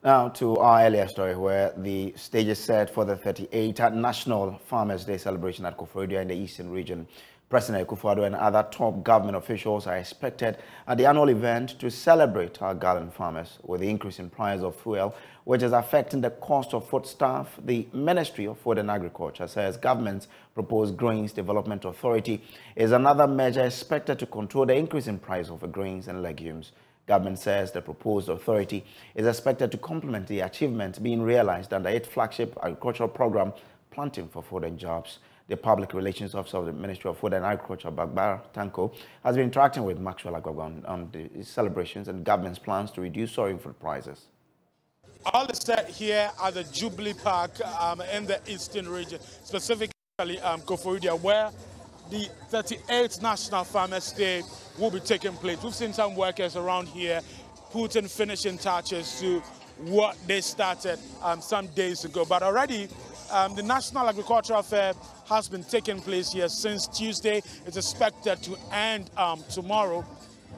Now to our earlier story, where the stage is set for the 38th National Farmers' Day celebration at Koforidua in the Eastern Region. President Akufo-Addo and other top government officials are expected at the annual event to celebrate our gallant farmers. With the increase in price of fuel, which is affecting the cost of foodstuff, the Ministry of Food and Agriculture says government's proposed Grains Development Authority is another measure expected to control the increase in price of grains and legumes. Government says the proposed authority is expected to complement the achievements being realized under its flagship agricultural program, Planting for Food and Jobs. The Public Relations Officer of the Ministry of Food and Agriculture, Bagbara Tanko, has been interacting with Maxwell Agwagwa on the celebrations and government's plans to reduce soaring food prices. All is set here at the Jubilee Park in the Eastern Region, specifically Koforidua, where the 38th National Farmers' Day will be taking place. We've seen some workers around here putting finishing touches to what they started some days ago. But already, the National Agricultural Fair has been taking place here since Tuesday. It's expected to end tomorrow.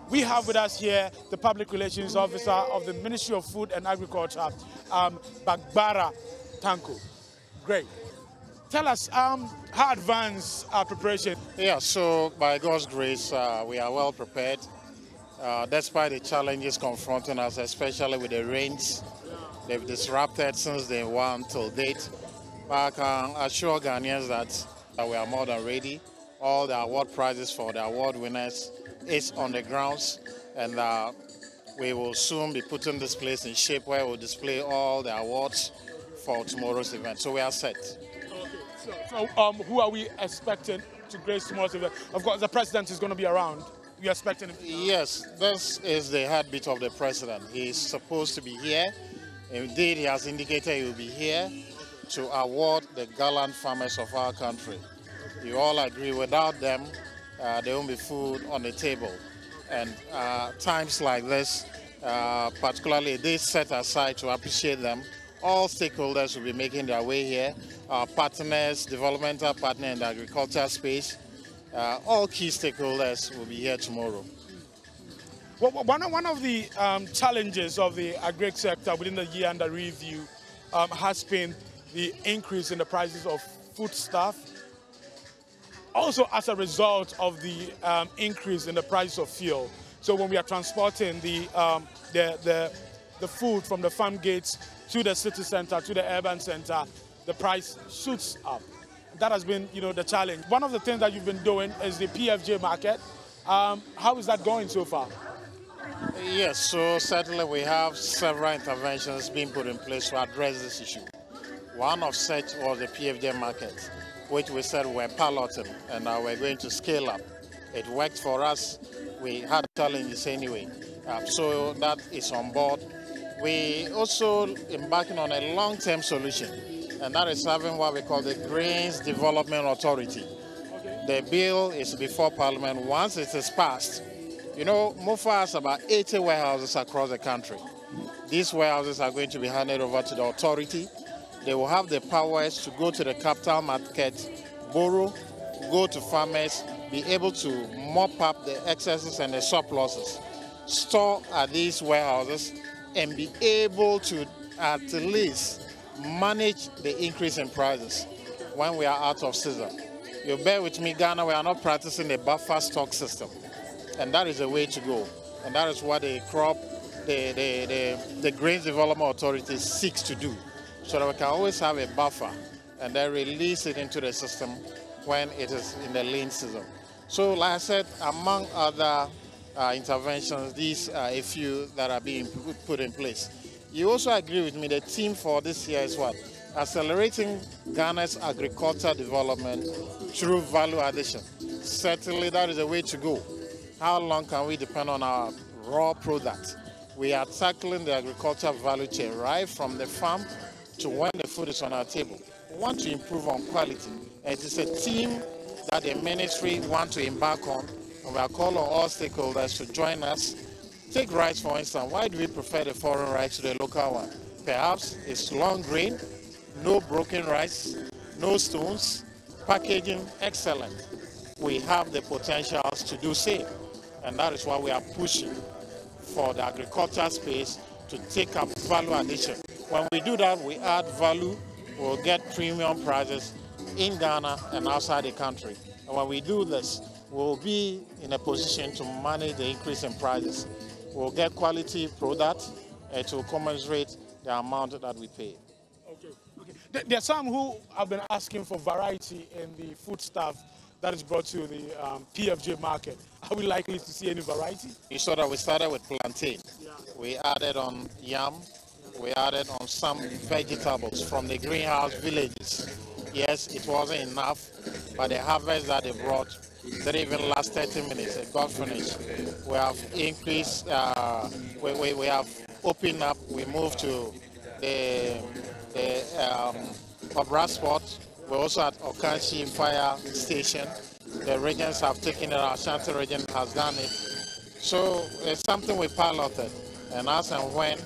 We have with us here the Public Relations Officer of the Ministry of Food and Agriculture, Bagbara Tanko. Great. Tell us, how advanced our preparation? Yeah, so by God's grace, we are well prepared, despite the challenges confronting us, especially with the rains. They've disrupted since day one till date. But I can assure Ghanaians that we are more than ready. All the award prizes for the award winners is on the grounds, and we will soon be putting this place in shape where we'll display all the awards for tomorrow's event. So we are set. So who are we expecting to grace tomorrow's event? Of course, the president is going to be around. We're expecting him. Yes, this is the heartbeat of the president. He's supposed to be here. Indeed, he has indicated he will be here to award the gallant farmers of our country. You all agree, without them, there won't be food on the table. And times like this, particularly this set aside to appreciate them, all stakeholders will be making their way here. Our partners, developmental partner in the agriculture space, all key stakeholders will be here tomorrow. Well, one of the challenges of the agric sector within the year under review has been the increase in the prices of foodstuff. Also, as a result of the increase in the price of fuel. So when we are transporting the food from the farm gates to the city center, to the urban center, the price shoots up. That has been, the challenge. One of the things that you've been doing is the PFJ market. How is that going so far? Yes, so certainly we have several interventions being put in place to address this issue. One of such was the PFJ market, which we said we're piloting, and now we're going to scale up. It worked for us. We had challenges anyway, so that is on board. We also embarking on a long-term solution, and that is having what we call the Grains Development Authority. The bill is before Parliament. Once it is passed, MOFA has about 80 warehouses across the country. These warehouses are going to be handed over to the authority. They will have the powers to go to the capital market, borrow, go to farmers, be able to mop up the excesses and the surpluses, store at these warehouses, and be able to at least manage the increase in prices when we are out of season. You bear with me, Ghana, we are not practicing the buffer stock system. And that is the way to go. And that is what the Grains Development Authority seeks to do, so that we can always have a buffer and then release it into the system when it is in the lean season. So like I said, among other interventions, these are a few that are being put in place. You also agree with me, the theme for this year is what? Accelerating Ghana's agriculture development through value addition. Certainly that is the way to go. How long can we depend on our raw product? We are tackling the agriculture value chain right from the farm to when the food is on our table. We want to improve on quality. And it is a theme that the ministry wants to embark on, and we are calling on all stakeholders to join us. Take rice, for instance. Why do we prefer the foreign rice to the local one? Perhaps it's long grain, no broken rice, no stones, packaging excellent. We have the potentials to do same, and that is why we are pushing for the agriculture space to take up value addition. When we do that, we add value, we'll get premium prices in Ghana and outside the country. And when we do this, we'll be in a position to manage the increase in prices. We'll get quality product to commensurate the amount that we pay. Okay. There are some who have been asking for variety in the foodstuff that is brought to the PFJ market. Are we likely to see any variety? You saw that we started with plantain. Yeah. We added on yam. We added on some vegetables from the greenhouse villages. Yes, it wasn't enough, but the harvest that they brought didn't even last 30 minutes. It got finished. We have increased, we have opened up, we moved to the Obra spot. We're also at Okanshi Fire Station. The regions have taken it, our Ashanti region has done it. So it's something we piloted, and as and when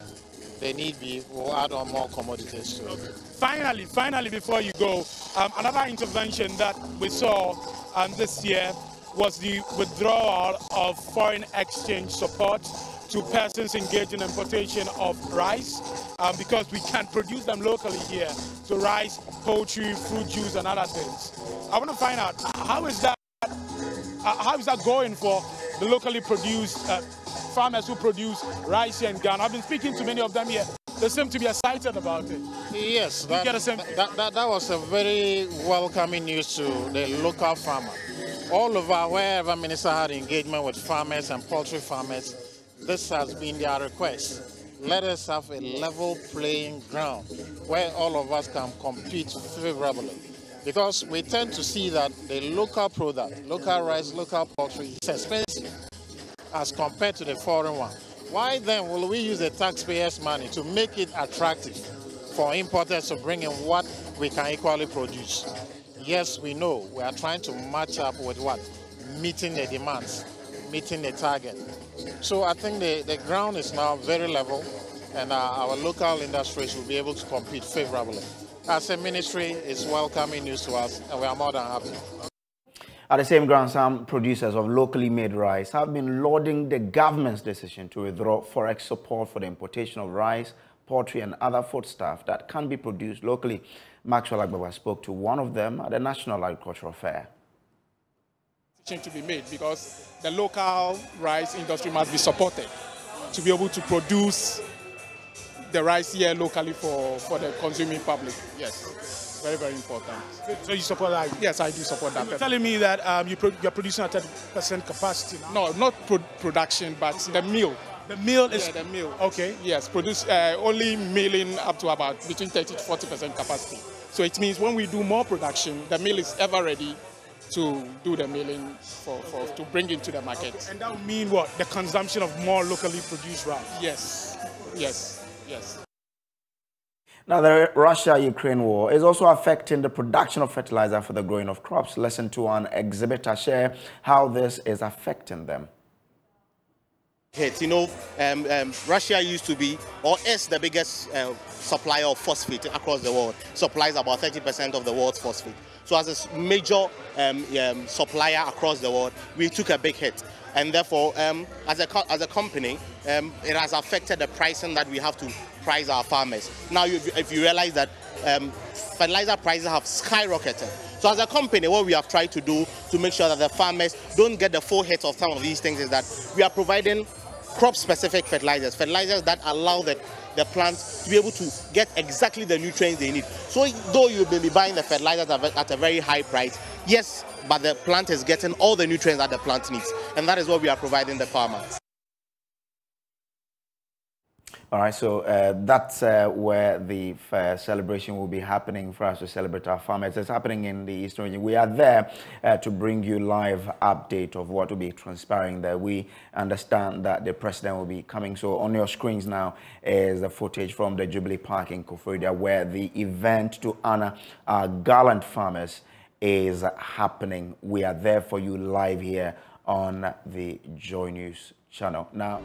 they need be, we'll add on more commodities to it. Finally, before you go, another intervention that we saw this year was the withdrawal of foreign exchange support to persons engaged in importation of rice because we can't produce them locally here. So rice, poultry, fruit juice, and other things. I want to find out how is that going for the locally produced farmers who produce rice here in Ghana? I've been speaking to many of them here. They seem to be excited about it. Yes, that was a very welcoming news to the local farmer. All over, wherever Minister had engagement with farmers and poultry farmers, this has been their request. Let us have a level playing ground where all of us can compete favorably. Because we tend to see that the local product, local rice, local poultry, is expensive as compared to the foreign one. Why then will we use the taxpayers' money to make it attractive for importers to bring in what we can equally produce? Yes, we know we are trying to match up with what? Meeting the demands, meeting the target. So I think the ground is now very level, and our local industries will be able to compete favorably. As a ministry, it's welcoming news to us, and we are more than happy. At the same ground, some producers of locally made rice have been lauding the government's decision to withdraw forex support for the importation of rice, poultry, and other foodstuff that can be produced locally. Maxwell Agbaba spoke to one of them at the National Agricultural Fair. To be made because the local rice industry must be supported to be able to produce the rice here locally for the consuming public. Yes, very, very important. So you support that? Yes, I do support that. You're telling me that you're producing at 30% capacity now? No, not production, but the mill. The mill is... Yeah, the mill. Okay. Yes, produce only milling up to about between 30 to 40% capacity. So it means when we do more production, the mill is ever ready to do the milling to bring into the market. Okay. And that would mean what? The consumption of more locally produced rice? Yes, yes, yes. Now, the Russia-Ukraine war is also affecting the production of fertilizer for the growing of crops. Listen to an exhibitor share how this is affecting them. You know, Russia used to be, or is the biggest supplier of phosphate across the world. Supplies about 30% of the world's phosphate. So as a major supplier across the world, we took a big hit. And therefore, as a company, it has affected the pricing that we have to price our farmers. Now, if you realize that fertilizer prices have skyrocketed. So as a company, what we have tried to do to make sure that the farmers don't get the full hit of some of these things is that we are providing crop-specific fertilizers that allow the plants to be able to get exactly the nutrients they need. So though you may be buying the fertilizers at a very high price, yes, but the plant is getting all the nutrients that the plant needs. And that is what we are providing the farmers. All right, so that's where the celebration will be happening for us to celebrate our farmers. It's happening in the Eastern region. We are there to bring you live update of what will be transpiring there. We understand that the president will be coming. So on your screens now is the footage from the Jubilee Park in Koforidua, where the event to honor our gallant farmers is happening. We are there for you live here on the Joy News channel. Now.